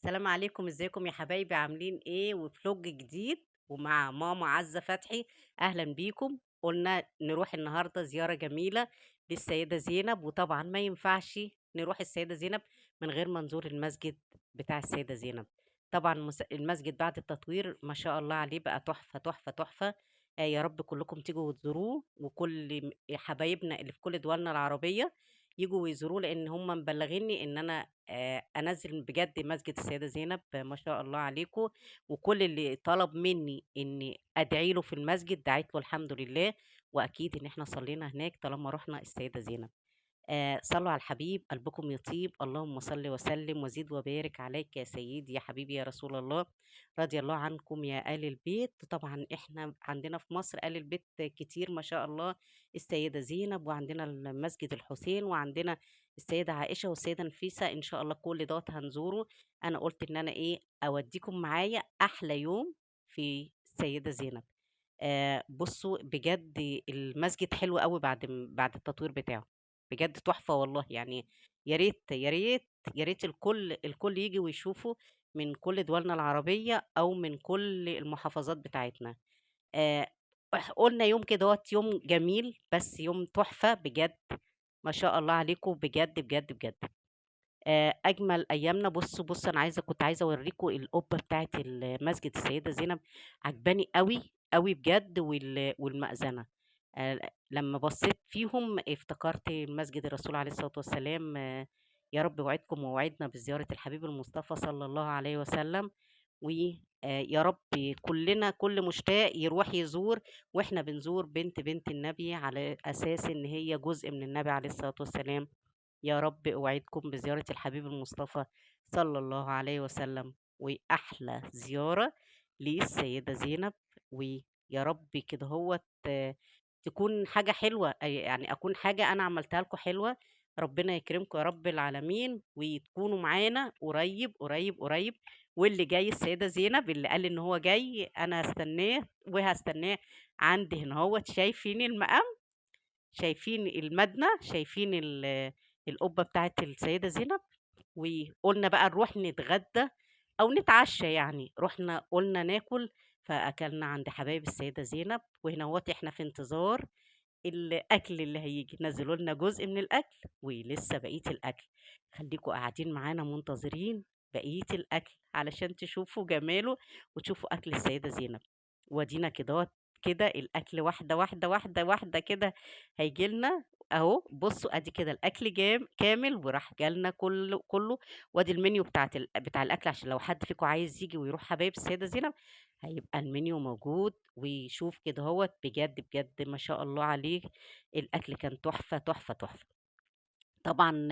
السلام عليكم، ازيكم يا حبايبي عاملين ايه؟ وفلوج جديد ومع ماما عزة فتحي. اهلا بيكم. قلنا نروح النهارده زيارة جميلة للسيدة زينب، وطبعا ما ينفعش نروح السيدة زينب من غير ما نزور المسجد بتاع السيدة زينب. طبعا المسجد بعد التطوير ما شاء الله عليه بقى تحفة تحفة تحفة. يا رب كلكم تيجوا وتزوروه، وكل حبايبنا اللي في كل دولنا العربية يجوا ويزوروه، لان هم مبلغيني ان انا انزل بجد مسجد السيده زينب. ما شاء الله عليكم. وكل اللي طلب مني اني ادعي له في المسجد دعيت له الحمد لله. واكيد ان احنا صلينا هناك طالما رحنا السيده زينب. صلوا على الحبيب قلبكم يطيب. اللهم صل وسلم وزد وبارك عليك يا سيدي يا حبيبي يا رسول الله. رضي الله عنكم يا آل البيت. طبعا احنا عندنا في مصر آل البيت كتير ما شاء الله. السيدة زينب، وعندنا المسجد الحسين، وعندنا السيدة عائشة والسيدة نفيسة. ان شاء الله كل دوت هنزوره. انا قلت ان انا ايه اوديكم معايا احلى يوم في السيدة زينب. بصوا بجد المسجد حلو قوي بعد التطوير بتاعه. بجد تحفة والله يعني. يا ريت يا ريت يا ريت الكل يجي ويشوفه، من كل دولنا العربية أو من كل المحافظات بتاعتنا. آه، قلنا يوم كده يوم جميل، بس يوم تحفة بجد. ما شاء الله عليكم بجد بجد بجد. أجمل أيامنا. بُصّوا أنا كنت عايزة أورّيكم القبة بتاعة مسجد السيدة زينب. عاجباني أوي، أوي بجد، والمأذنة. لمّا بصّيت فيهم افتكرت مسجد الرسول عليه الصلاة والسلام. يا رب اوعدكم ووعدنا بزيارة الحبيب المصطفى صلى الله عليه وسلم. و يا رب كلّنا كل مشتاق يروح يزور، وإحنا بنزور بنت النبي على أساس إن هي جزء من النبي عليه الصلاة والسلام. يا رب أوعدكم بزيارة الحبيب المصطفى صلى الله عليه وسلم، وأحلى زيارة للسيدة زينب. ويا رب كده هو تكون حاجة حلوة، يعني أكون حاجة أنا عملتها لكم حلوة. ربنا يكرمكم يا رب العالمين، وتكونوا معانا قريب قريب قريب. واللي جاي السيدة زينب اللي قال إن هو جاي أنا هستناه وهستناه عندي هنا. هو شايفين المقام، شايفين المبنى، شايفين القبة بتاعة السيدة زينب. وقُلنا بقى نروح نتغدى أو نتعشى يعني. رُحنا قُلنا ناكل، فأكلنا عند حبايب السيدة زينب، وهنا إحنا في انتظار الأكل اللي هييجي. نزّلوا لنا جزء من الأكل ولسه بقية الأكل. خلّيكم قاعدين معانا منتظرين بقية الأكل علشان تشوفوا جماله وتشوفوا أكل السيدة زينب. وأدينا كده الأكل واحدة، واحدة، واحدة، واحدة كده هييجي لنا أهو. بُصّوا أدي كده الأكل كامل وراح جالنا كُلّه. وأدي المنيو بتاع الأكل عشان لو حد فيكم عايز ييجي ويروح حبايب السيدة زينب، هيبقى المنيو موجود ويشوف كدهوّة. بجد، بجد ما شاء الله عليه. الأكل كان تحفة، تحفة، تحفة. طبعًا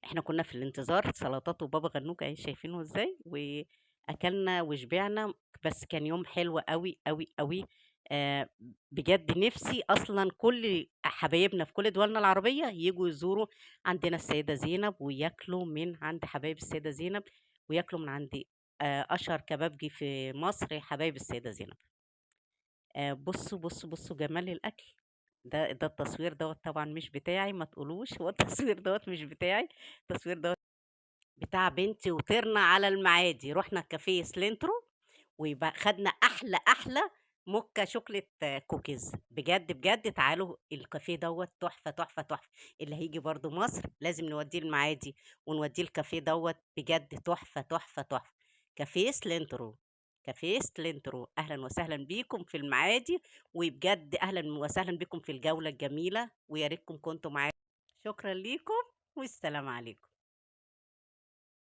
إحنا كنا في الانتظار سلطات وبابا غنوج أهي شايفينه إزاي، وأكلنا وشبعنا. بس كان يوم حلو أوي، أوي، أوي. آآ بجد نِفْسي أصلًا كل حبايبنا في كل دولنا العربية ييجوا يزوروا عندنا السيدة زينب، وياكلوا من عند حبايب السيدة زينب، وياكلوا من عند أشهر كبابجي في مصر حبايب السيدة زينب. بُصّوا جمال الأكل. ده التصوير دوّة طبعًا مش بتاعي، ما تقولوش هو التصوير دوّة مش بتاعي. التصوير دوّة بتاع بنتي، وطِرنا على المعادي. رُحنا كافيه سلينترو خدنا أحلى موكا شوكليت كوكيز. بجد، بجد تعالوا الكافيه دوّة تحفة، تحفة، تحفة. اللي هييجي برضه مصر لازم نودّيه المعادي ونودّيه الكافيه دوّة. بجد تحفة، تحفة، تحفة. كافيه سلينترو، كافيه سلينترو. أهلًا وسهلًا بيكم في المعادي. وبجد أهلًا وسهلًا بكم في الجولة الجميلة، ويا ريتكم كنتم معانا. شكرًا ليكم والسلام عليكم.